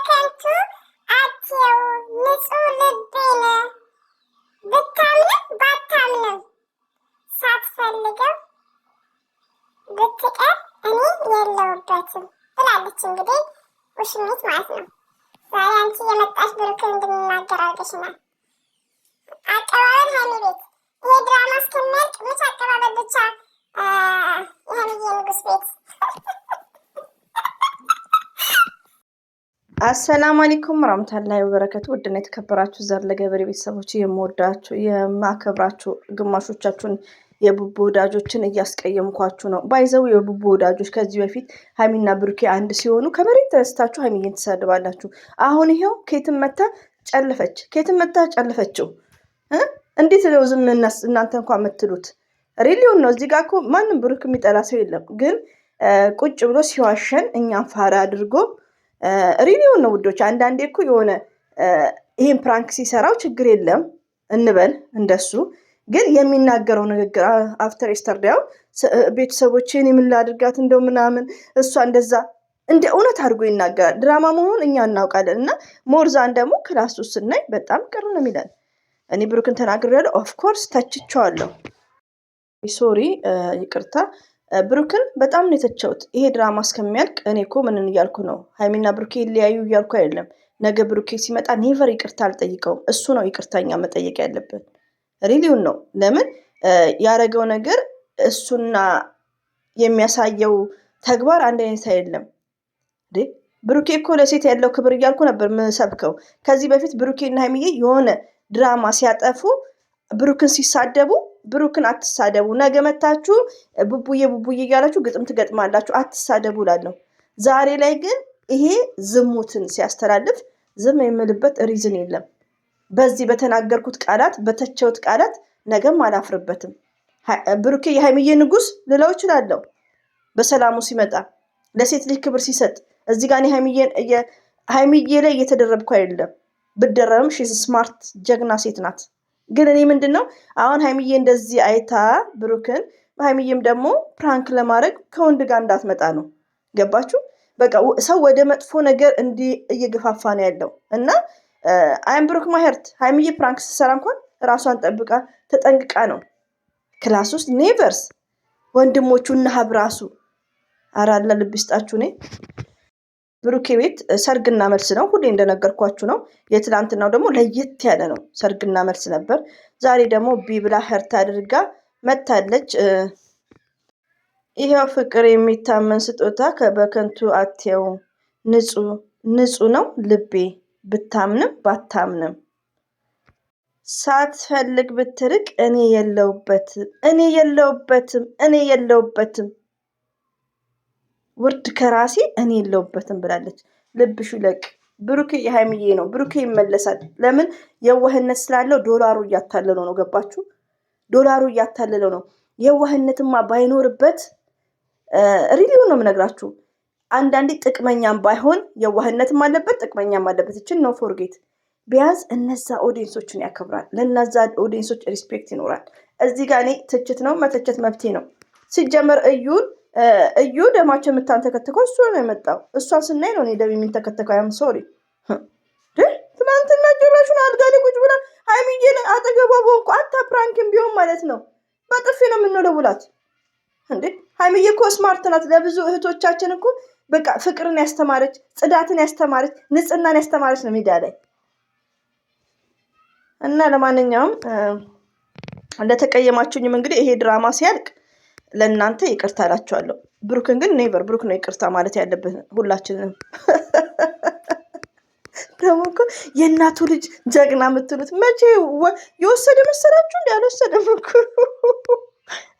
በከንቱ አትየው ንጹሕ ልቤን ብታምንም ባታምንም ሳትፈልገው ብትቀር እኔ የለውበትም ብላለች። እንግዲህ ውሽሚት ማለት ነው። ዛሬ አንቺ የመጣሽ ብሩክን እንድንናገር አድርገሽናል። አቀባበል ሀይሚ ቤት ይሄ ድራማ እስከሚያልቅ መች አቀባበል ብቻ የሀይሚዬ ንጉስ ቤት። አሰላሙ አለይኩም ወራህመቱላሂ ወበረከቱ። ውድና የተከበራችሁ ዘር ለገበሬ ቤተሰቦች የምወዳችሁ የማከብራችሁ፣ ግማሾቻችሁን የቡቡ ወዳጆችን እያስቀየምኳችሁ ነው። ባይዘው የቡቡ ወዳጆች ከዚህ በፊት ሀይሚና ብሩኬ አንድ ሲሆኑ ከመሬት ተነስታችሁ ሀይሚዬን ትሳድባላችሁ። አሁን ይሄው ኬትም መታ ጨልፈች፣ ኬትም መታ ጨልፈችው። እንዴት ነው ዝም እናንተ እንኳን የምትሉት? ሪሊውን ነው። እዚህ ጋር እኮ ማንም ብሩክ የሚጠላ ሰው የለም። ግን ቁጭ ብሎ ሲዋሸን እኛም ፋራ አድርጎ ሪሊውን ነው ውዶች። አንዳንዴ እኮ የሆነ ይሄን ፕራንክ ሲሰራው ችግር የለም እንበል እንደሱ። ግን የሚናገረው ንግግር አፍተር ኤስተርዳው ቤተሰቦችን የምንላድርጋት እንደው ምናምን እሷ እንደዛ እንደ እውነት አድርጎ ይናገራል። ድራማ መሆኑን እኛ እናውቃለን። እና ሞርዛን ደግሞ ክላስ ውስጥ ስናይ በጣም ቅር ነው የሚለን። እኔ ብሩክን ተናግሬያለሁ። ኦፍኮርስ ተችቼዋለሁ። ሶሪ ይቅርታ። ብሩክን በጣም ነው የተቸውት። ይሄ ድራማ እስከሚያልቅ እኔ እኮ ምንን እያልኩ ነው? ሀይሚና ብሩኬ ይለያዩ እያልኩ አይደለም። ነገ ብሩኬ ሲመጣ ኔቨር ይቅርታ አልጠይቀውም። እሱ ነው ይቅርታኛ መጠየቅ ያለብን። ሪሊውን ነው። ለምን ያደረገው ነገር እሱና የሚያሳየው ተግባር አንድ አይነት አይደለም። ብሩኬ እኮ ለሴት ያለው ክብር እያልኩ ነበር ምሰብከው። ከዚህ በፊት ብሩኬና ሀይሚዬ የሆነ ድራማ ሲያጠፉ ብሩክን ሲሳደቡ ብሩክን አትሳደቡ፣ ነገ መታችሁ ቡቡዬ ቡቡዬ እያላችሁ ግጥም ትገጥማላችሁ፣ አትሳደቡ እላለሁ። ዛሬ ላይ ግን ይሄ ዝሙትን ሲያስተላልፍ ዝም የምልበት ሪዝን የለም። በዚህ በተናገርኩት ቃላት በተቸውት ቃላት ነገም አላፍርበትም። ብሩኬ የሀይሚዬ ንጉስ ልለው እችላለሁ በሰላሙ ሲመጣ ለሴት ልጅ ክብር ሲሰጥ። እዚህ ጋር ሀይሚዬ ላይ እየተደረብኩ አይደለም። ብደረብም ሺዝ ስማርት ጀግና ሴት ናት። ግን እኔ ምንድነው አሁን ሀይሚዬ እንደዚህ አይታ ብሩክን ሀይሚዬም ደግሞ ፕራንክ ለማድረግ ከወንድ ጋር እንዳትመጣ ነው። ገባችሁ? በቃ ሰው ወደ መጥፎ ነገር እንዲህ እየገፋፋ ነው ያለው እና አይም ብሩክ ማህርት ሀይሚዬ ፕራንክ ስትሰራ እንኳን ራሷን ጠብቃ ተጠንቅቃ ነው። ክላስ ውስጥ ኔቨርስ ወንድሞቹ እና ሀብ ራሱ አራላ ልብ ይስጣችሁ። እኔ ብሩኬ ቤት ሰርግና መልስ ነው። ሁሌ እንደነገርኳችሁ ነው። የትላንትናው ደግሞ ለየት ያለ ነው። ሰርግና መልስ ነበር። ዛሬ ደግሞ ቢብላ ህርት አድርጋ መታለች። ይሄው ፍቅር የሚታመን ስጦታ በከንቱ አትየው፣ ንጹህ ነው ልቤ ብታምንም ባታምንም ሳትፈልግ ብትርቅ እኔ የለውበትም ውርድ ከራሴ እኔ የለውበትም ብላለች። ልብሹ ለቅ ብሩኬ የሀይሚዬ ነው። ብሩኬ ይመለሳል። ለምን? የዋህነት ስላለው ዶላሩ እያታለለው ነው። ገባችሁ? ዶላሩ እያታለለው ነው። የዋህነትማ ባይኖርበት ሪሊው ነው የምነግራችሁ። አንዳንዴ ጥቅመኛም ባይሆን የዋህነትም አለበት ጥቅመኛም አለበት። እችን ነው ፎርጌት። ቢያንስ እነዛ ኦዲየንሶችን ያከብራል። ለነዛ ኦዲየንሶች ሪስፔክት ይኖራል። እዚህ ጋር እኔ ትችት ነው መተቸት መብቴ ነው። ሲጀመር እዩ ደማቸው የምታንተከትከው እሱ ነው የመጣው። እሷን ስናይ ነው እኔ ደም የሚንተከተከው። ያም ሶሪ ትናንትና ጭራሹን አልጋ ላይ ቁጭ ብላ ሀይሚዬን አጠገቧ በሆንኩ አታ ፕራንክም ቢሆን ማለት ነው በጥፊ ነው የምንወለውላት። እንዴ ሀይሚዬ እኮ ስማርት ናት። ለብዙ እህቶቻችን እኮ በቃ ፍቅርን ያስተማረች፣ ጽዳትን ያስተማረች፣ ንጽህናን ያስተማረች ነው ሚዲያ ላይ። እና ለማንኛውም ለተቀየማችሁኝም እንግዲህ ይሄ ድራማ ሲያልቅ ለእናንተ ይቅርታ እላችኋለሁ። ብሩክን ግን ኔቨር ብሩክ ነው ይቅርታ ማለት ያለብን ሁላችንም። ደግሞ እኮ የእናቱ ልጅ ጀግና የምትሉት መቼ የወሰደ መሰላችሁ? እንዲ አልወሰደም እኮ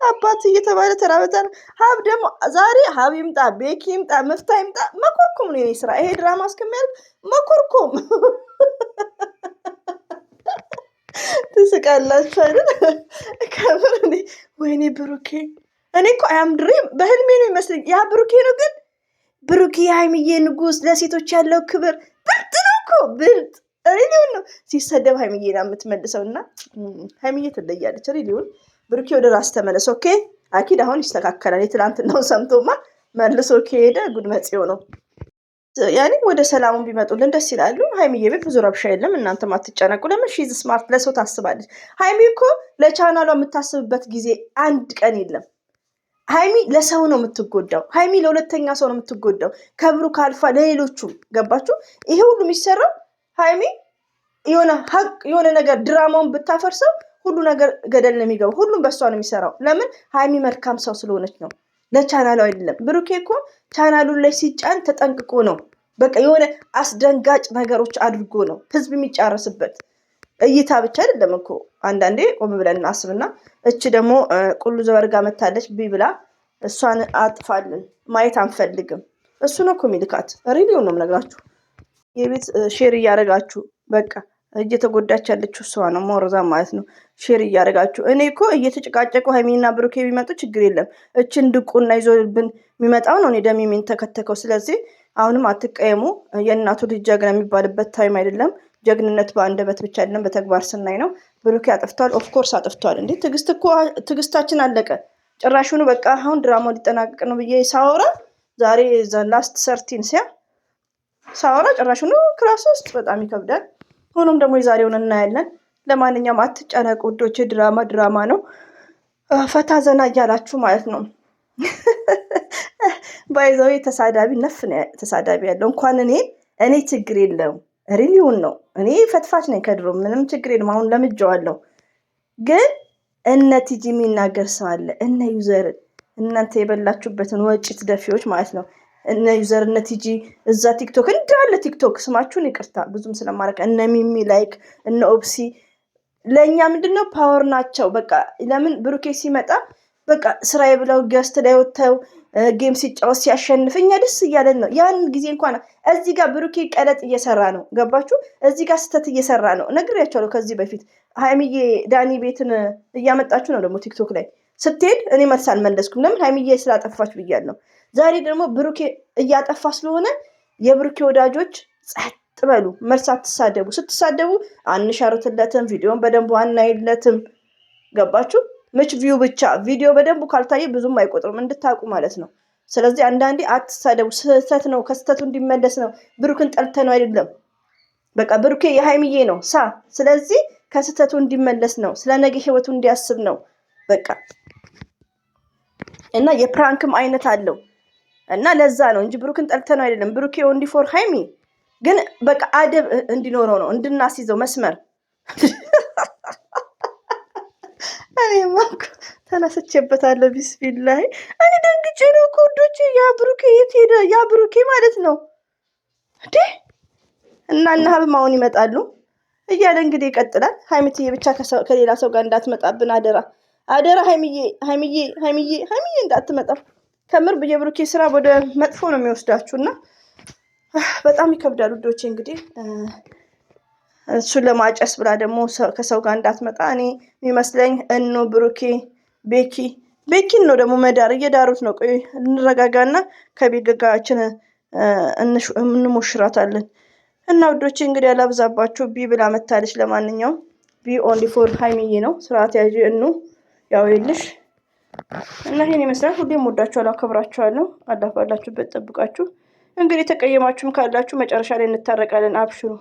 አባት እየተባለ ተራ በተራ። ሀብ ደግሞ ዛሬ ሀብ ይምጣ ቤኪ ይምጣ መፍታ ይምጣ መኮርኮም ነው የኔ ስራ። ይሄ ድራማ እስከሚያልቅ መኮርኮም። ትስቃላችሁ አይደል? ከምር ወይኔ ብሩኬ እኔ እኮ አያምድሬ በህልሜ ነው ይመስለኝ። ያ ብሩኬ ነው። ግን ብሩኬ የሀይሚዬ ንጉስ፣ ለሴቶች ያለው ክብር ብልጥ ነው እኮ ብልጥ። ሪሊውን ነው ሲሰደብ ሀይሚዬ ነው የምትመልሰው። እና ሀይሚዬ ትለያለች። ሪሊውን ብሩኬ ወደ ራስ ተመለስ። ኦኬ አኪድ አሁን ይስተካከላል። የትላንትናውን ሰምቶማ መልሶ ከሄደ ጉድ መጽዮ ነው። ያኔ ወደ ሰላሙ ቢመጡልን ደስ ይላሉ። ሀይሚዬ ቤት ብዙ ረብሻ የለም፣ እናንተም አትጨነቁ። ለምን ሺዝ ስማርት ለሰው ታስባለች። ሀይሚ እኮ ለቻናሏ የምታስብበት ጊዜ አንድ ቀን የለም። ሀይሚ ለሰው ነው የምትጎዳው። ሀይሚ ለሁለተኛ ሰው ነው የምትጎዳው። ከብሩክ አልፋ ለሌሎቹም። ገባችሁ? ይሄ ሁሉ የሚሰራው ሀይሚ የሆነ ነገር ድራማውን ብታፈርሰው ሁሉ ነገር ገደል ነው የሚገባው። ሁሉም በእሷ ነው የሚሰራው። ለምን? ሀይሚ መልካም ሰው ስለሆነች ነው፣ ለቻናሉ አይደለም። ብሩኬ እኮ ቻናሉን ላይ ሲጫን ተጠንቅቆ ነው። በቃ የሆነ አስደንጋጭ ነገሮች አድርጎ ነው ህዝብ የሚጫረስበት። እይታ ብቻ አይደለም እኮ አንዳንዴ ቆም ብለን እናስብና፣ እች ደግሞ ቁሉ ዘወርጋ መታለች ብላ እሷን አጥፋልን ማየት አንፈልግም። እሱ ነው እኮ የሚልካት። ሪሊውን ነው የምነግራችሁ። የቤት ሼር እያደረጋችሁ በቃ እየተጎዳች ያለችው እሷ ነው፣ ሞረዛ ማለት ነው። ሼር እያደረጋችሁ እኔ እኮ እየተጨቃጨቁ ሀይሚና ብሩኬ ቢመጡ ችግር የለም። እችን ድቁና ይዞብን የሚመጣው ነው እኔ ደም የሚንተከተከው። ስለዚህ አሁንም አትቀየሙ። የእናቱ ልጅ ጀግና የሚባልበት ታይም አይደለም። ጀግንነት በአንደበት ብቻ አይደለም፣ በተግባር ስናይ ነው። ብሩኬ አጥፍቷል፣ ኦፍኮርስ አጥፍቷል። እንዴ ትዕግስታችን አለቀ። ጭራሹኑ በቃ አሁን ድራማው ሊጠናቀቅ ነው ብዬ ሳወራ ዛሬ ላስት ሰርቲን ሳወራ ጭራሹኑ ክላስ ውስጥ በጣም ይከብዳል። ሆኖም ደግሞ የዛሬውን እናያለን። ለማንኛውም አትጨነቁ ውዶቼ፣ ድራማ ነው። ፈታ ዘና እያላችሁ ማለት ነው። ባይዘው ተሳዳቢ ነፍ ተሳዳቢ ያለው እንኳን እኔ ችግር የለውም። ሪሊውን ነው። እኔ ፈትፋች ነኝ ከድሮ፣ ምንም ችግር የለም። አሁን ለምጄዋለሁ። ግን እነ ቲጂ የሚናገር ሰው አለ። እነ ዩዘር እናንተ የበላችሁበትን ወጭት ደፊዎች ማለት ነው። እነ ዩዘር እነ ቲጂ እዛ ቲክቶክ እንዳለ ቲክቶክ ስማችሁን ይቅርታ ብዙም ስለማረቅ እነ ሚሚ ላይክ እነ ኦብሲ ለእኛ ምንድነው ፓወር ናቸው። በቃ ለምን ብሩኬ ሲመጣ በቃ ስራዬ ብለው ገስት ላይ ወጥተው ጌም ሲጫወት ሲያሸንፍ እኛ ደስ እያለን ነው። ያን ጊዜ እንኳን እዚህ ጋር ብሩኬ ቀለጥ እየሰራ ነው። ገባችሁ? እዚህ ጋር ስተት እየሰራ ነው። ነግሬያቸዋለሁ ከዚህ በፊት። ሀይሚዬ ዳኒ ቤትን እያመጣችሁ ነው ደግሞ ቲክቶክ ላይ ስትሄድ እኔ መልስ አልመለስኩም። ለምን? ሀይሚዬ ስላጠፋች ብያለሁ። ዛሬ ደግሞ ብሩኬ እያጠፋ ስለሆነ የብሩኬ ወዳጆች ጸጥ በሉ፣ መልስ አትሳደቡ። ስትሳደቡ አንሻርትለትም፣ ቪዲዮን በደንቡ አናይለትም። ገባችሁ? ምች ቪው ብቻ ቪዲዮ በደንቡ ካልታየ ብዙም አይቆጥርም፣ እንድታውቁ ማለት ነው። ስለዚህ አንዳንዴ አትሳደቡ። ስህተት ነው፣ ከስህተቱ እንዲመለስ ነው። ብሩክን ጠልተ ነው አይደለም። በቃ ብሩኬ የሀይሚዬ ነው ስለዚህ ከስህተቱ እንዲመለስ ነው፣ ስለ ነገ ህይወቱ እንዲያስብ ነው። በቃ እና የፕራንክም አይነት አለው እና ለዛ ነው እንጂ ብሩክን ጠልተ ነው አይደለም። ብሩኬ ኦንሊ ፎር ሀይሚ ግን በቃ አደብ እንዲኖረው ነው፣ እንድናስይዘው መስመር። እኔማ እኮ ተነስቼበታለሁ። ቢስሚላህ እኔ ደንግጬ ነው እኮ ውዶቼ። ያ ብሩኬ የት ሄደ? ያ ብሩኬ ማለት ነው እንዴ! እና ሀብም አሁን ይመጣሉ እያለ እንግዲህ ይቀጥላል። ሀይሚትዬ ብቻ ከሌላ ሰው ጋር እንዳትመጣብን አደራ፣ አደራ። ሀይሚዬ እንዳትመጣ። ከምር የብሩኬ ስራ ወደ መጥፎ ነው የሚወስዳችሁ እና በጣም ይከብዳል ውዶቼ። እንግዲህ እሱን ለማጨስ ብላ ደግሞ ከሰው ጋር እንዳትመጣ። እኔ የሚመስለኝ ብሩኬ ቤኪን ነው ደግሞ መዳር እየዳሩት ነው። ቆይ እንረጋጋና ከቤገጋችን እንሞሽራታለን። እና ውዶቼ እንግዲህ ያላብዛባችሁ። ቢ ብላ መታለች። ለማንኛውም ቢ ኦንሊ ፎር ሀይሚዬ ነው። ስርዓት ያዥ ያው ይልሽ እና ይሄን ይመስላል። ሁሌም ወዳችኋለሁ፣ አከብራችኋለሁ። አላህ ባላችሁበት ጠብቃችሁ። እንግዲህ ተቀየማችሁም ካላችሁ መጨረሻ ላይ እንታረቃለን። አብሽሩ።